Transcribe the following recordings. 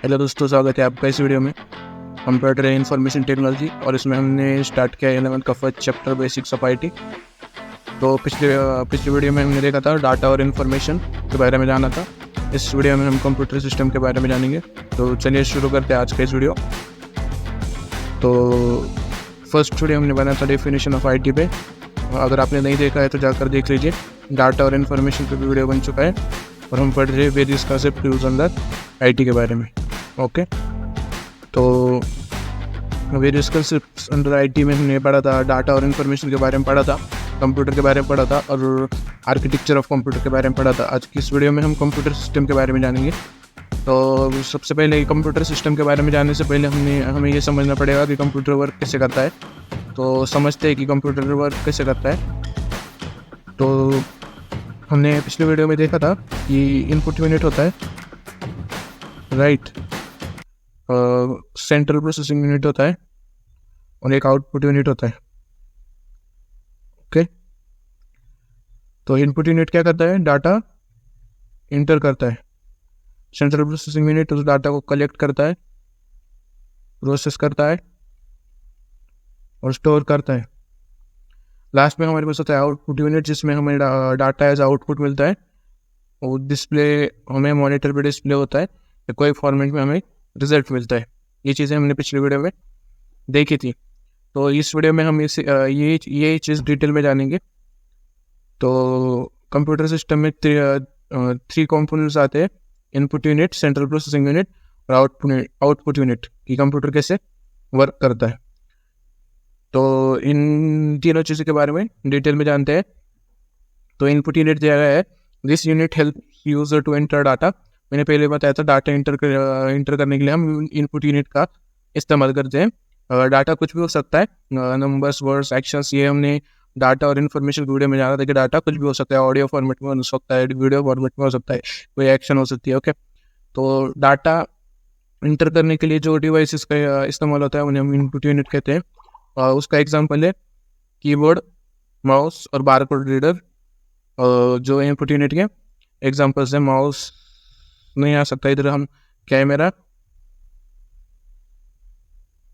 Hello दोस्तों, स्वागत है आपका इस वीडियो में कंप्यूटर इंफॉर्मेशन टेक्नोलॉजी। और इसमें हमने स्टार्ट किया 11 का first chapter basics of IT. तो पिछले वीडियो में हमने देखा था डाटा और इन्फॉर्मेशन के बारे में जाना था। इस वीडियो में हम कंप्यूटर सिस्टम के बारे में जानेंगे। तो चलिए शुरू करते हैं आज का इस वीडियो। तो फर्स्ट वीडियो हमने बनाया था डेफिनेशन ऑफ आईटी पे। अगर आपने नहीं देखा है तो जाकर देख लीजिए। डाटा और इन्फॉर्मेशन पे भी वीडियो बन चुका है और हम पढ़ रहे हैं various concept use under IT के बारे में। ओके, तो वेरियस कांसेप्ट्स अंडर आईटी में हमने पढ़ा था, डाटा और इन्फॉर्मेशन के बारे में पढ़ा था, कंप्यूटर के बारे में पढ़ा था और आर्किटेक्चर ऑफ कंप्यूटर के बारे में पढ़ा था। आज की इस वीडियो में हम कंप्यूटर सिस्टम के बारे में जानेंगे। तो सबसे पहले कंप्यूटर सिस्टम के बारे में जानने से पहले हमें ये समझना पड़ेगा कि कंप्यूटर वर्क कैसे करता है। तो समझते हैं कि कंप्यूटर वर्क कैसे करता है। तो हमने पिछले वीडियो में देखा था कि इनपुट यूनिट होता है, राइट, सेंट्रल प्रोसेसिंग यूनिट होता है और एक आउटपुट यूनिट होता है। ओके, तो इनपुट यूनिट क्या करता है? डाटा इंटर करता है। सेंट्रल प्रोसेसिंग यूनिट उस डाटा को कलेक्ट करता है, प्रोसेस करता है और स्टोर करता है। लास्ट में हमारे पास होता है आउटपुट यूनिट, जिसमें हमें डाटा एज आउटपुट मिलता है। वो डिस्प्ले हमें मॉनिटर पे डिस्प्ले होता है या कोई फॉर्मेट में हमें रिजल्ट मिलता है। ये चीज़ें हमने पिछले वीडियो में देखी थी। तो इस वीडियो में हम ये चीज़ डिटेल में जानेंगे। तो कंप्यूटर सिस्टम में थ्री कंपोनेंट्स आते हैं, input unit, central processing unit और आउटपुट यूनिट, कि कंप्यूटर कैसे वर्क करता है। तो इन तीनों चीज़ों के बारे में डिटेल में जानते हैं। तो इनपुट यूनिट दिया गया है, this unit help user to enter data. मैंने पहले बताया था डाटा इंटर करने के लिए हम इनपुट यूनिट का इस्तेमाल करते हैं। डाटा कुछ भी हो सकता है, नंबर्स, वर्ड्स, एक्शंस। ये हमने डाटा और इन्फॉर्मेशन वीडियो में जाना था कि डाटा कुछ भी हो सकता है, ऑडियो फॉर्मेट में हो सकता है, वीडियो फॉर्मेट में हो सकता है, कोई एक्शन हो सकती है। ओके, तो डाटा इंटर करने के लिए जो डिवाइसेस का इस्तेमाल होता है उन्हें हम इनपुट यूनिट कहते हैं। उसका एग्जाम्पल है कीबोर्ड, माउस और बारकोड रीडर। जो इनपुट यूनिट के एग्जाम्पल्स हैं, माउस नहीं आ सकता, इधर हम कैमरा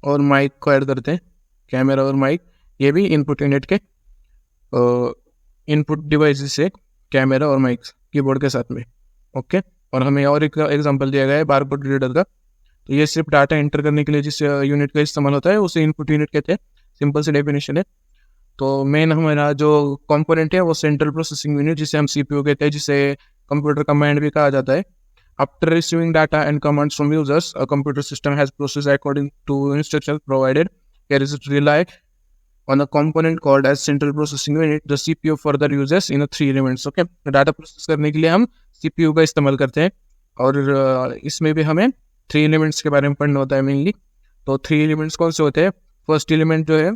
और माइक को ऐड करते हैं। कैमरा और माइक ये भी इनपुट यूनिट के इनपुट डिवाइसेस है, कैमरा और माइक कीबोर्ड के साथ में। ओके, और हमें और एक एग्जांपल दिया गया है बारकोड रीडर का। तो ये सिर्फ डाटा एंटर करने के लिए जिस यूनिट का इस्तेमाल होता है उसे इनपुट यूनिट कहते हैं। सिंपल सी डेफिनेशन है। तो मेन हमारा जो कंपोनेंट है वो सेंट्रल प्रोसेसिंग यूनिट, जिसे हम सीपीयू कहते हैं, जिसे कंप्यूटर कमांड भी कहा जाता है। After receiving data and commands from users, a computer system has processed according to instructions provided. Here is rely on a component called as central processing unit. The CPU further uses in a three elements. Okay, data process करने के लिए हम CPU का इस्तेमाल करते हैं और इसमें भी हमें थ्री एलिमेंट्स के बारे में पढ़ना होता है मेनली। तो थ्री एलिमेंट्स कौन से होते हैं? फर्स्ट एलिमेंट जो है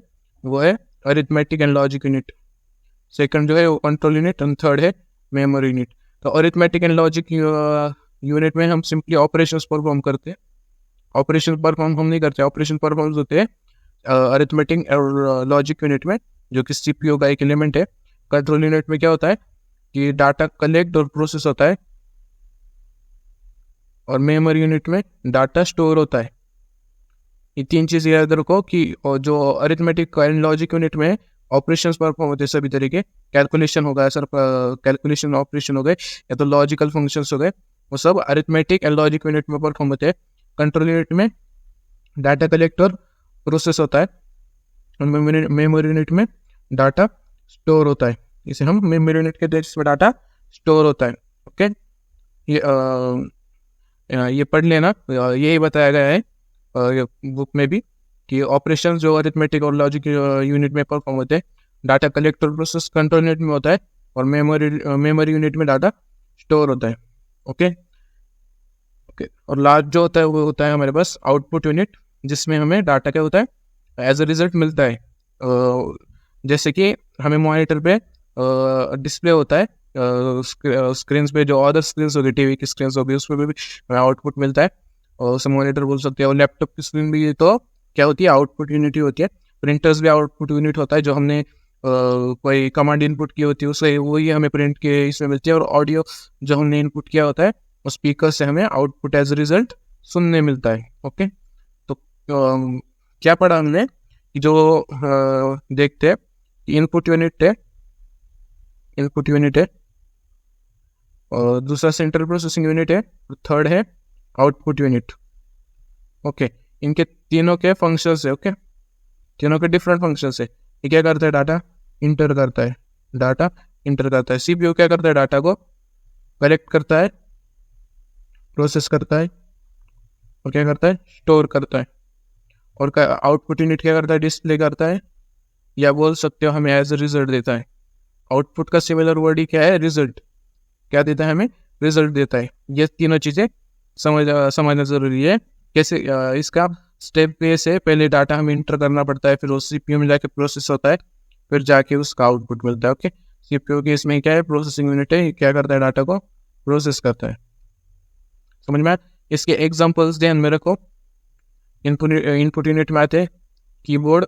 वो है arithmetic and logic unit, second जो है वो कंट्रोल यूनिट और थर्ड है मेमोरी यूनिट। तो अरिथमेटिक एंड लॉजिक यूनिट में हम सिंपली ऑपरेशंस परफॉर्म करते हैं। ऑपरेशन परफॉर्म हम नहीं करते, ऑपरेशन परफॉर्म होते हैं अरिथमेटिक और लॉजिक यूनिट में, जो कि सीपीयू का एक एलिमेंट है। कंट्रोल यूनिट में क्या होता है कि डाटा कलेक्ट और प्रोसेस होता है, और मेमोरी यूनिट में डाटा स्टोर होता है। ये तीन चीज़ याद रखो कि जो अरिथमेटिक एंड लॉजिक यूनिट में ऑपरेशंस परफॉर्म होते हैं, सभी तरीके कैलकुलेशन होगा, सर कैलकुलेशन ऑपरेशन हो गए या तो लॉजिकल फंक्शंस हो गए, वो सब अरिथमेटिक एंड लॉजिक यूनिट में परफॉर्म होते हैं। कंट्रोल यूनिट में डाटा कलेक्ट और प्रोसेस होता है और मेमोरी यूनिट में डाटा स्टोर होता है। इसे हम मेमोरी यूनिट कहते हैं, जिसमें डाटा स्टोर होता है। ओके, ये पढ़ लेना, यही बताया गया है बुक में भी कि ऑपरेशन जो अरिथमेटिक और लॉजिक यूनिट में परफॉर्म होते हैं, डाटा कलेक्ट और प्रोसेस कंट्रोल यूनिट में होता है और मेमोरी यूनिट में डाटा स्टोर होता है। ओके, और लास्ट जो होता है वो होता है हमारे पास आउटपुट यूनिट, जिसमें हमें डाटा क्या होता है एज अ रिजल्ट मिलता है। जैसे कि हमें मॉनिटर पे डिस्प्ले होता है, स्क्रीन पे जो अदर स्क्रीन होगी, टीवी की स्क्रीन होगी, उस पर भी आउटपुट मिलता है और उसे मॉनिटर बोल सकते हैं। और लैपटॉप की स्क्रीन भी तो क्या होती है, आउटपुट यूनिट ही होती है। प्रिंटर्स भी आउटपुट यूनिट होता है, जो हमने कोई कमांड इनपुट की होती है उसे वही हमें प्रिंट के इसमें मिलती है। और ऑडियो जो हमने इनपुट किया होता है उस स्पीकर से हमें आउटपुट एज रिजल्ट सुनने मिलता है। ओके, तो क्या पढ़ा हमने कि जो देखते हैं इनपुट यूनिट है, इनपुट यूनिट है, और दूसरा सेंट्रल प्रोसेसिंग यूनिट है, और थर्ड है आउटपुट यूनिट। ओके, इनके तीनों के फंक्शंस है। ओके, तीनों के डिफरेंट फंक्शंस है। ये क्या करता है? डाटा इंटर करता है, डाटा इंटर करता है। सीपीयू क्या करता है? डाटा को कलेक्ट करता है, प्रोसेस करता है, और क्या करता है? स्टोर करता है। और आउटपुट यूनिट क्या करता है? डिस्प्ले करता है, या बोल सकते हो हमें एज ए रिजल्ट देता है। आउटपुट का सिमिलर वर्ड ही क्या है? रिजल्ट। क्या देता है हमें? रिजल्ट देता है। ये तीनों चीज़ें समझना जरूरी है। कैसे इसका स्टेप बेस है, पहले डाटा हमें इंटर करना पड़ता है, फिर वो सीपीयू में जाके प्रोसेस होता है, फिर जाके उसका आउटपुट मिलता है। ओके, सीपीयू के इसमें क्या है? प्रोसेसिंग यूनिट है, क्या करता है? डाटा को प्रोसेस करता है। समझ में आया? इसके एग्जांपल्स ध्यान में रखो। इनपुट यूनिट में आते हैं कीबोर्ड,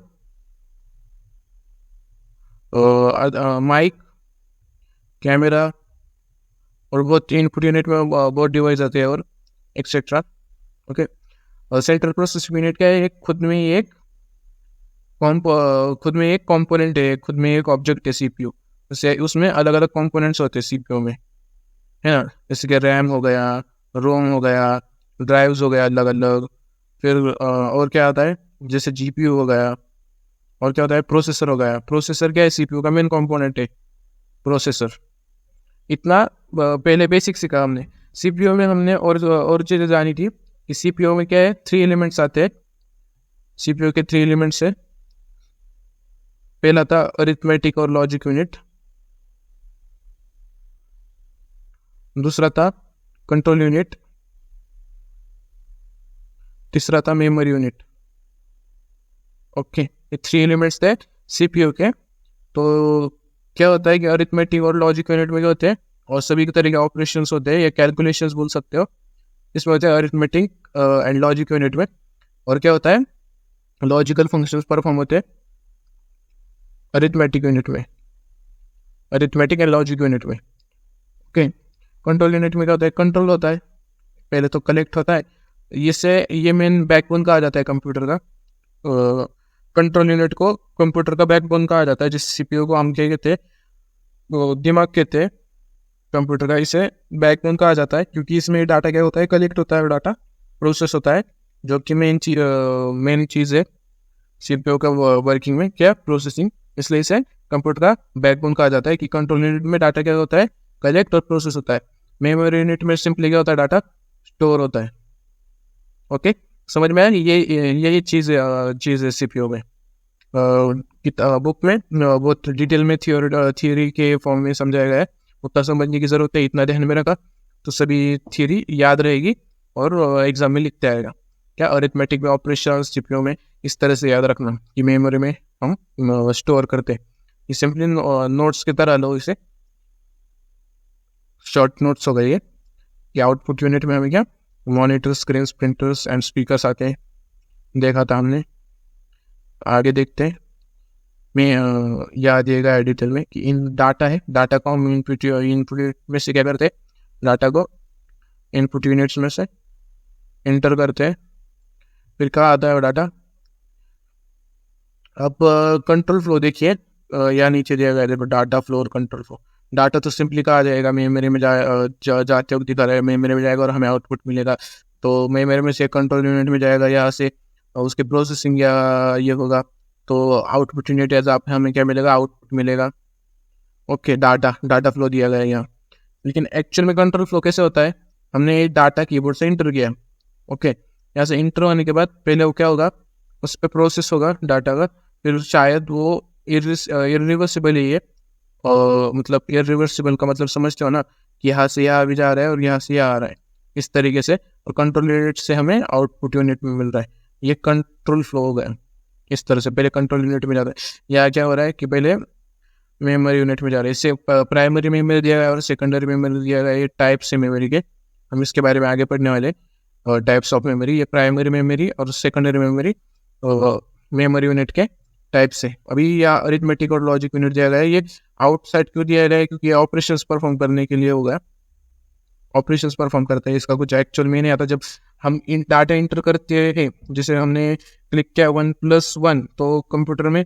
माइक, कैमरा, और बहुत इनपुट यूनिट में बहुत डिवाइस आते हैं, और etcetera. Okay, central processing unit क्या है? खुद में एक कंपोनेंट है, खुद में एक ऑब्जेक्ट है सीपीयू। उसमें अलग अलग कंपोनेंट्स होते हैं सीपीयू में, है ना? जैसे कि रैम हो गया, रोम हो गया, ड्राइव्स हो गया अलग अलग, फिर और क्या आता है? जैसे जीपीयू हो गया, और क्या होता है? प्रोसेसर हो गया। प्रोसेसर क्या है? सीपीयू का मेन कंपोनेंट है प्रोसेसर। इतना पहले बेसिक सीखा हमने। सीपीयू में हमने और चीज़ें जानी थी कि सीपीयू में क्या है? 3 एलिमेंट्स आते हैं। सीपीयू के 3 एलिमेंट्स है। पहला था अरिथमेटिक और लॉजिक यूनिट, दूसरा था कंट्रोल यूनिट, तीसरा था मेमोरी यूनिट। ओके, ये 3 एलिमेंट्स थे सीपीयू के। तो क्या होता है कि अरिथमेटिक और लॉजिक यूनिट में क्या होते हैं, और सभी तरह के ऑपरेशंस होते हैं, या कैलकुलेशंस बोल सकते हो, इसमें होता है अरिथमेटिक एंड लॉजिक यूनिट में। और क्या होता है? लॉजिकल फंक्शंस परफॉर्म होते हैं अरिथमेटिक यूनिट में, अरिथमेटिक एंड लॉजिक यूनिट में। ओके, कंट्रोल यूनिट में क्या होता है? कंट्रोल होता है, पहले तो कलेक्ट होता है। ये मेन बैकबोन कहा जाता है कंप्यूटर का। कंट्रोल यूनिट को कंप्यूटर का बैकबोन कहा जाता है, जिस सीपीयू को हम क्या कहते हैं? दिमाग कहते हैं कंप्यूटर का। इसे बैकबोन कहा जाता है क्योंकि इसमें डाटा क्या होता है? कलेक्ट होता है, डाटा प्रोसेस होता है, जो कि मेन चीज़ है सीपीयू का वर्किंग में, क्या? प्रोसेसिंग। इसलिए इसे कंप्यूटर का बैकबोन कहा जाता है कि कंट्रोल यूनिट में डाटा क्या होता है? कलेक्ट और प्रोसेस होता है। मेमोरी यूनिट में सिंपली क्या होता है? डाटा स्टोर होता है। ओके, समझ में आया? यही चीज़ है सीपीयू में। बुक में बहुत डिटेल में थियोरी के फॉर्म में समझाया गया है, उतना समझने की ज़रूरत है। इतना ध्यान में रखा तो सभी थियोरी याद रहेगी और एग्जाम में लिखते आएगा। क्या? अरिथमेटिक में ऑपरेशंस सीपीयू में इस तरह से याद रखना कि मेमोरी में हम स्टोर करते हैं। ये सिंपली नोट्स की तरह लो इसे, शॉर्ट नोट्स हो गई है। कि आउटपुट यूनिट में हमें क्या? Monitor, screen, printers and speakers आते हैं, देखा था हमने। आगे देखते हैं। मैं याद दिएगा डिटेल में कि इन डाटा है, डाटा को हम इनपुट में से क्या करते हैं? डाटा को इनपुट यूनिट्स में से इंटर करते हैं, फिर कहाँ आता है वो डाटा? अब कंट्रोल फ्लो देखिए, या नीचे दिया गया देखो, डाटा फ्लो और कंट्रोल फ्लो। डाटा तो सिंपली कहा जाएगा मेमोरी में जाते वक्त दिखा रहा है, मेमोरी में जाएगा और हमें आउटपुट मिलेगा। तो मेमोरी में से कंट्रोल यूनिट में जाएगा, यहाँ से उसके प्रोसेसिंग या ये होगा, तो आउटपुट यूनिट एज आप हमें क्या मिलेगा? आउटपुट मिलेगा। ओके, डाटा फ्लो दिया गया है यहाँ। लेकिन एक्चुअल में कंट्रोल फ्लो कैसे होता है? हमने डाटा कीबोर्ड से इंटर किया। ओके, यहाँ से इंटर होने के बाद पहले वो क्या होगा? उस पर प्रोसेस होगा डाटा का, फिर शायद वो इरिवर्सिबल ही है, और मतलब इरिवर्सिबल का मतलब समझते हो ना, कि यहाँ से यहाँ भी जा रहा है और यहाँ से यहाँ आ रहा है, इस तरीके से। और कंट्रोल यूनिट से हमें आउटपुट यूनिट में मिल रहा है। ये कंट्रोल फ्लो हो गया इस तरह से। पहले कंट्रोल यूनिट में जाता है, यहाँ क्या हो रहा है कि पहले मेमोरी यूनिट में जा रहा है। इससे प्राइमरी मेमोरी दिया गया और सेकेंडरी मेमोरी दिया गया। ये टाइप्स है मेमोरी के, हम इसके बारे में आगे पढ़ने वाले। और टाइप्स ऑफ मेमोरी, ये प्राइमरी मेमोरी और सेकेंडरी मेमोरी मेमोरी यूनिट के टाइप से। अभी यहाँ अरिथमेटिक और लॉजिक यूनिट दिया गया है। ये आउटसाइड क्यों दिया गया है? क्योंकि ऑपरेशंस परफॉर्म करने के लिए होगा, ऑपरेशंस परफॉर्म करता है। इसका कुछ एक्चुअल में नहीं आता। जब हम इन डाटा इंटर करते हैं, जैसे हमने क्लिक किया 1+1, तो कंप्यूटर में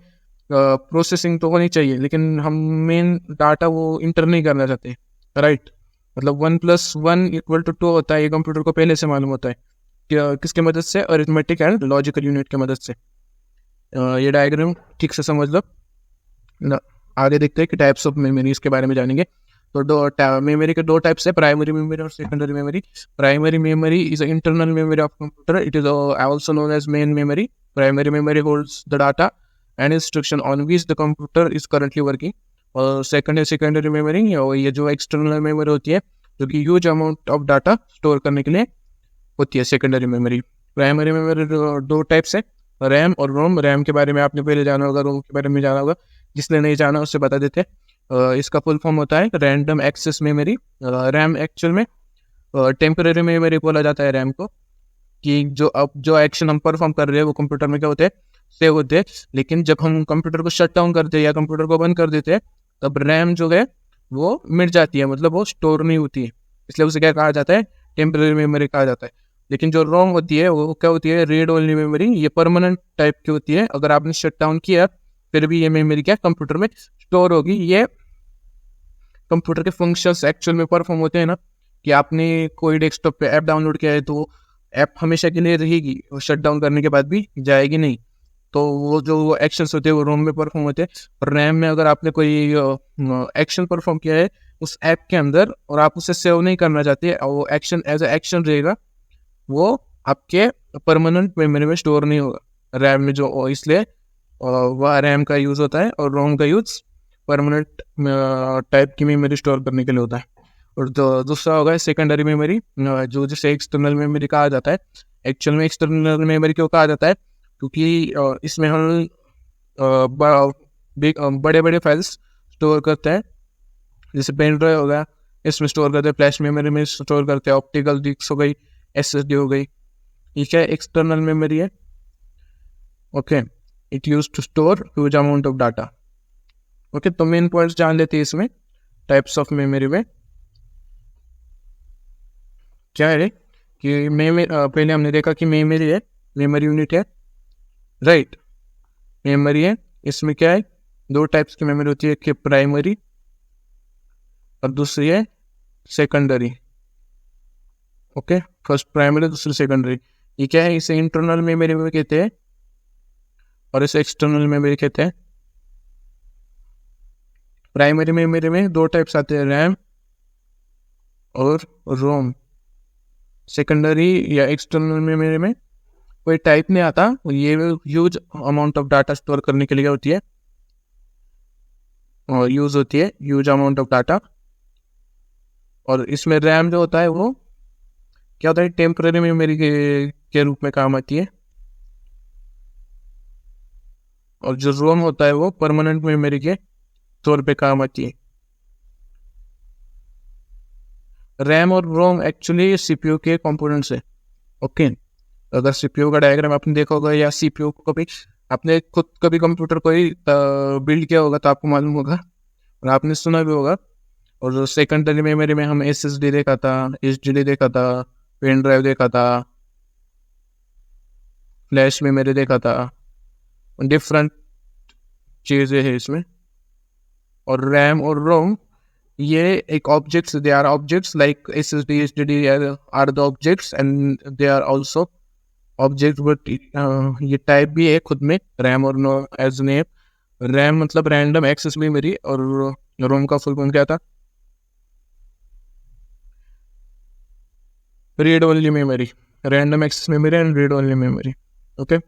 प्रोसेसिंग तो होनी चाहिए, लेकिन हम मेन डाटा वो इंटर नहीं करना चाहते, राइट। मतलब 1+1=2 होता है, ये कंप्यूटर को पहले से मालूम होता है। किसके मदद से? अरिथमेटिक एंड लॉजिकल यूनिट की मदद से। ये डायग्राम ठीक से समझ लो ना। आगे देखते हैं कि टाइप्स ऑफ मेमोरीज के बारे में जानेंगे। तो मेमोरी के 2 टाइप्स है, प्राइमरी मेमोरी और secondary memory. Primary memory is internal memory of computer, it is also known as main memory. Primary memory holds the data and instruction on which the computer is currently working. और secondary memory, और ये जो external memory होती है, जो कि huge amount of data store करने के लिए होती है, secondary memory. Primary memory 2 types है, रैम और रोम। रैम के बारे में आपने पहले जाना होगा, रोम के बारे में जाना होगा, जिसने नहीं जाना उससे बता देते हैं। इसका फुल फॉर्म होता है random access memory. RAM actual में टेम्पररी मेमोरी बोला जाता है रैम को, कि जो एक्शन हम परफॉर्म कर रहे हैं वो कंप्यूटर में क्या होते हैं, सेव होते हैं। लेकिन जब हम कंप्यूटर को शट डाउन करते हैं या कंप्यूटर को बंद कर देते हैं, तब रैम जो है वो मिट जाती है, मतलब वो स्टोर नहीं होती है, इसलिए उसे क्या कहा जाता है, टेम्पररी मेमोरी कहा जाता है। लेकिन जो रोम होती है वो क्या होती है, रीड ओनली मेमोरी। ये परमानेंट टाइप की होती है, अगर आपने शट डाउन किया फिर भी ये मेमोरी क्या कंप्यूटर में स्टोर होगी। ये कंप्यूटर के फंक्शंस एक्चुअल में परफॉर्म होते हैं ना, कि आपने कोई डेस्कटॉप पे ऐप डाउनलोड किया है तो ऐप हमेशा के लिए रहेगी, वो शट डाउन करने के बाद भी जाएगी नहीं। तो वो जो एक्शंस होते हैं वो रोम में परफॉर्म होते हैं। और रैम में अगर आपने कोई एक्शन परफॉर्म किया है उस ऐप के अंदर और आप उसे सेव नहीं करना चाहते, और वो एक्शन एज ए एक्शन रहेगा, वो आपके परमानेंट मेमोरी में स्टोर नहीं होगा रैम में, जो इसलिए वह रैम का यूज़ होता है और रोम का यूज़ परमानेंट टाइप की मेमोरी स्टोर करने के लिए होता है। और दूसरा होगा सेकेंडरी मेमोरी, जो जिसे एक्सटर्नल मेमोरी कहा जाता है। एक्चुअल में एक्सटर्नल मेमोरी क्यों कहा जाता है, क्योंकि इसमें हम बड़े बड़े फाइल्स स्टोर करते हैं, जैसे पेन ड्राइव होगा, इसमें स्टोर करते हैं, फ्लैश मेमोरी में स्टोर करते हैं, ऑप्टिकल डिस्क हो गई, SSD हो गई, ये क्या एक्सटर्नल मेमोरी है। Okay, it use to store huge amount of data. Okay, तो मेन पॉइंट्स जान लेते हैं इसमें टाइप्स ऑफ मेमोरी में। क्या है कि मेमोरी, पहले हमने देखा कि मेमोरी है, मेमोरी यूनिट है, राइट। मेमोरी है, इसमें क्या है, 2 टाइप्स की मेमोरी होती है, कि प्राइमरी और दूसरी है सेकेंडरी। ओके, फर्स्ट प्राइमरी, दूसरी सेकेंडरी। ये क्या है, इसे इंटरनल मेमोरी में कहते हैं और इसे एक्सटर्नल मेमोरी कहते हैं। प्राइमरी मेमोरी में 2 टाइप्स आते हैं, रैम और रोम। सेकेंडरी या एक्सटर्नल मेमोरी में कोई टाइप नहीं आता, ये huge amount of data store करने के लिए होती है और यूज होती है ह्यूज अमाउंट ऑफ डाटा। और इसमें रैम जो होता है वो क्या होता है, टेम्पररी मेमोरी के रूप में काम आती है, और जो रोम होता है वो परमानेंट मेमोरी के तौर पे काम आती है। रैम और रोम एक्चुअली सीपीयू के कंपोनेंट्स है। ओके, अगर सीपीयू का डायग्राम आपने देखा होगा या सीपीयू को कभी आपने खुद कभी कंप्यूटर को ही बिल्ड किया होगा तो आपको मालूम होगा और आपने सुना भी होगा। और जो सेकेंडरी मेमोरी में हम SSD देखा था, HDD देखा था, पेन ड्राइव देखा था, फ्लैश मेमोरी देखा था, डिफरेंट चीज़ें हैं इसमें। और रैम और रोम ये एक objects, they are objects like SSD, HDD are the objects and they are also object, but ये टाइप भी है खुद में, रैम और नो एज नेम। रैम मतलब रैंडम एक्सेस मेमोरी, और रोम का फुल फॉर्म क्या था, read only memory, random access memory and read only memory. Okay.